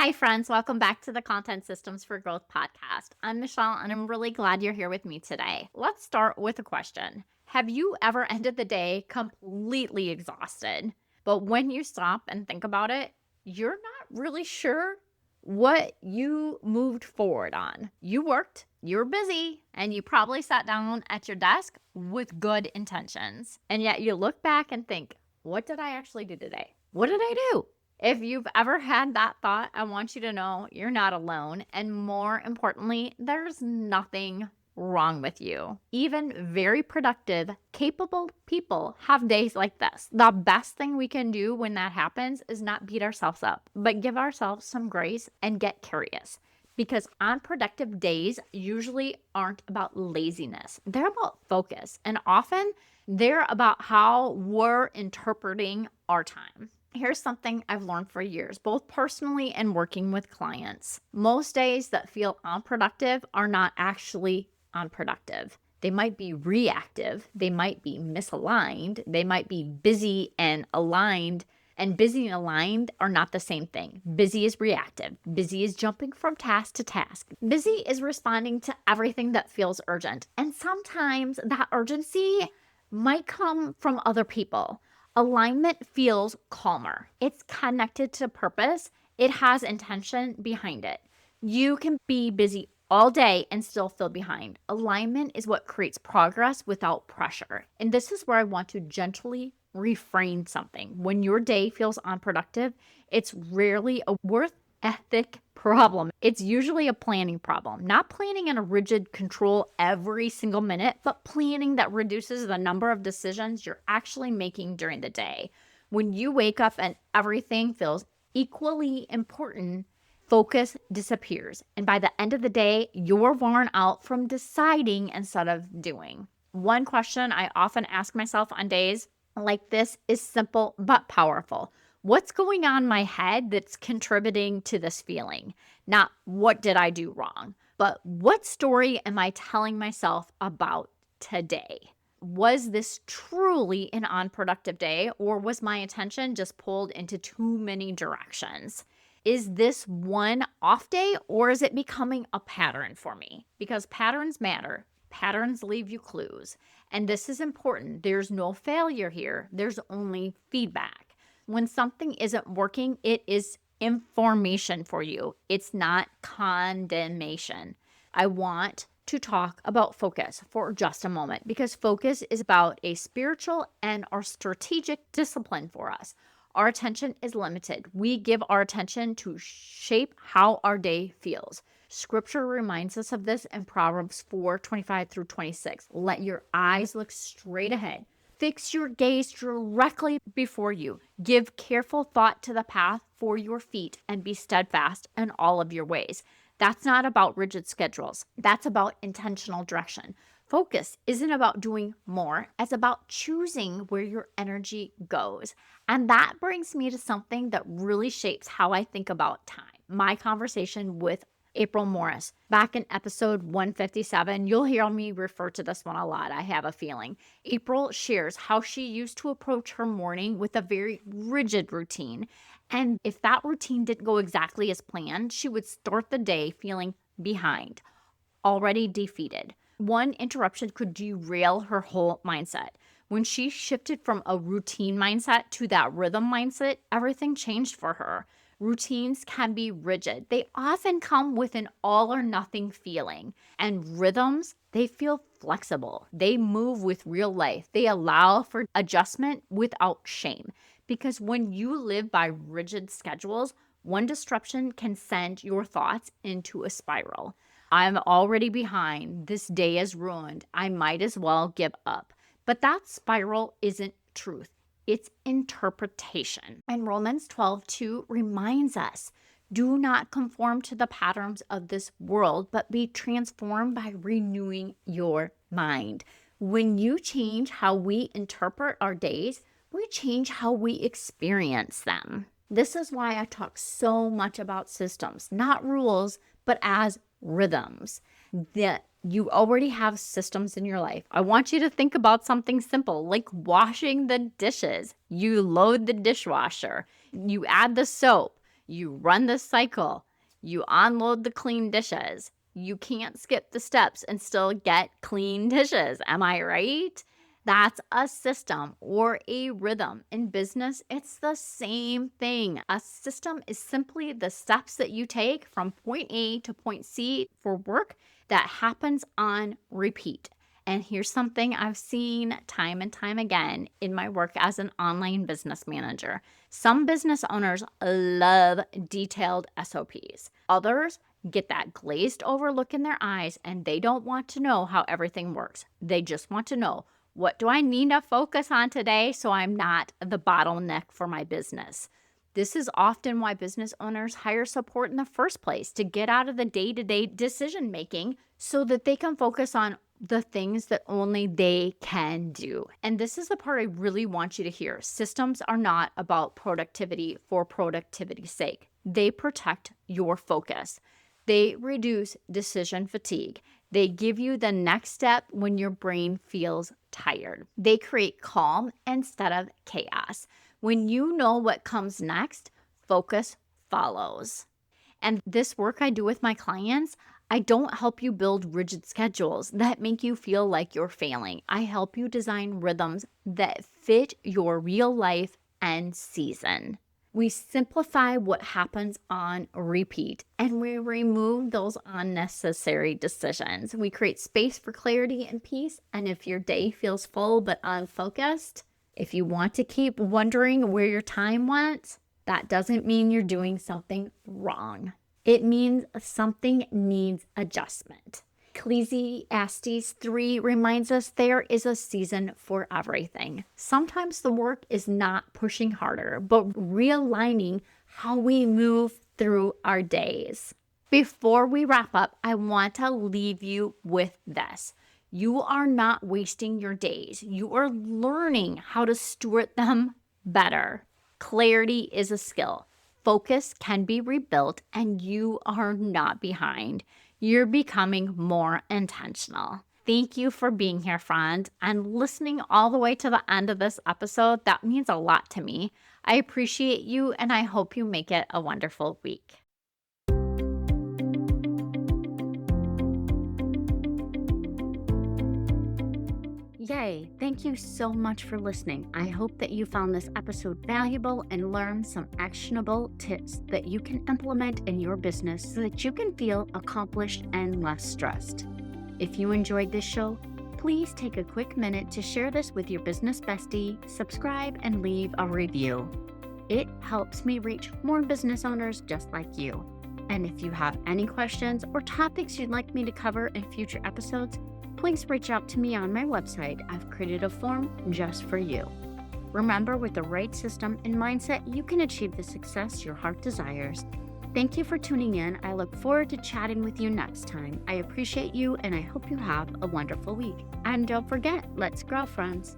Hi, friends. Welcome back to the Content Systems for Growth podcast. I'm Michelle, and I'm really glad you're here with me today. Let's start with a question. Have you ever ended the day completely exhausted, but when you stop and think about it, you're not really sure what you moved forward on? You worked, you were busy, and you probably sat down at your desk with good intentions. And yet you look back and think, what did I actually do today? What did I do? If you've ever had that thought, I want you to know you're not alone. And more importantly, there's nothing wrong with you. Even very productive, capable people have days like this. The best thing we can do when that happens is not beat ourselves up, but give ourselves some grace and get curious. Because unproductive days usually aren't about laziness, they're about focus. And often they're about how we're interpreting our time. Here's something I've learned for years, both personally and working with clients. Most days that feel unproductive are not actually unproductive. They might be reactive, they might be misaligned, they might be busy and aligned. And busy and aligned are not the same thing. Busy is reactive. Busy is jumping from task to task. Busy is responding to everything that feels urgent. And sometimes that urgency might come from other people. Alignment feels calmer. It's connected to purpose. It has intention behind it. You can be busy all day and still feel behind. Alignment is what creates progress without pressure. And this is where I want to gently reframe something. When your day feels unproductive, it's rarely a worth ethic problem. It's usually a planning problem. Not planning in a rigid control every single minute, but planning that reduces the number of decisions you're actually making during the day. When you wake up and everything feels equally important, focus disappears. And by the end of the day, you're worn out from deciding instead of doing. One question I often ask myself on days like this is simple but powerful. What's going on in my head that's contributing to this feeling? Not what did I do wrong, but what story am I telling myself about today? Was this truly an unproductive day, or was my attention just pulled into too many directions? Is this one off day, or is it becoming a pattern for me? Because patterns matter. Patterns leave you clues. And this is important. There's no failure here. There's only feedback. When something isn't working, it is information for you. It's not condemnation. I want to talk about focus for just a moment because focus is about a spiritual and our strategic discipline for us. Our attention is limited. We give our attention to shape how our day feels. Scripture reminds us of this in Proverbs 4:25 through 26. Let your eyes look straight ahead. Fix your gaze directly before you. Give careful thought to the path for your feet and be steadfast in all of your ways. That's not about rigid schedules. That's about intentional direction. Focus isn't about doing more. It's about choosing where your energy goes. And that brings me to something that really shapes how I think about time. My conversation with April Morris. Back in episode 157, you'll hear me refer to this one a lot, I have a feeling. April shares how she used to approach her morning with a very rigid routine. And if that routine didn't go exactly as planned, she would start the day feeling behind, already defeated. One interruption could derail her whole mindset. When she shifted from a routine mindset to that rhythm mindset, everything changed for her. Routines can be rigid. They often come with an all or nothing feeling. And rhythms, they feel flexible. They move with real life. They allow for adjustment without shame. Because when you live by rigid schedules, one disruption can send your thoughts into a spiral. I'm already behind. This day is ruined. I might as well give up. But that spiral isn't truth. It's interpretation. And Romans 12:2 reminds us, do not conform to the patterns of this world, but be transformed by renewing your mind. When you change how we interpret our days, we change how we experience them. This is why I talk so much about systems, not rules, but as rhythms. That you already have systems in your life. I want you to think about something simple like washing the dishes. You load the dishwasher, you add the soap, You run this cycle. You unload the clean dishes. You can't skip the steps and still get clean dishes. Am I right? That's a system or a rhythm. In business, it's the same thing. A system is simply the steps that you take from point A to point C for work that happens on repeat. And here's something I've seen time and time again in my work as an online business manager. Some business owners love detailed SOPs. Others get that glazed over look in their eyes and they don't want to know how everything works. They just want to know, what do I need to focus on today so I'm not the bottleneck for my business? This is often why business owners hire support in the first place, to get out of the day-to-day decision making so that they can focus on the things that only they can do. And this is the part I really want you to hear. Systems are not about productivity for productivity's sake. They protect your focus. They reduce decision fatigue. They give you the next step when your brain feels tired. They create calm instead of chaos. When you know what comes next, focus follows. And this work I do with my clients, I don't help you build rigid schedules that make you feel like you're failing. I help you design rhythms that fit your real life and season. We simplify what happens on repeat and we remove those unnecessary decisions. We create space for clarity and peace. And if your day feels full but unfocused, if you want to keep wondering where your time went, that doesn't mean you're doing something wrong. It means something needs adjustment. Ecclesiastes 3 reminds us there is a season for everything. Sometimes the work is not pushing harder, but realigning how we move through our days. Before we wrap up, I want to leave you with this. You are not wasting your days. You are learning how to steward them better. Clarity is a skill. Focus can be rebuilt, and you are not behind. You're becoming more intentional. Thank you for being here, friend, and listening all the way to the end of this episode. That means a lot to me. I appreciate you, and I hope you make it a wonderful week. Yay! Thank you so much for listening. I hope that you found this episode valuable and learned some actionable tips that you can implement in your business so that you can feel accomplished and less stressed. If you enjoyed this show, please take a quick minute to share this with your business bestie, subscribe, and leave a review. It helps me reach more business owners just like you. And if you have any questions or topics you'd like me to cover in future episodes, please reach out to me on my website. I've created a form just for you. Remember, with the right system and mindset, you can achieve the success your heart desires. Thank you for tuning in. I look forward to chatting with you next time. I appreciate you, and I hope you have a wonderful week. And don't forget, let's grow, friends.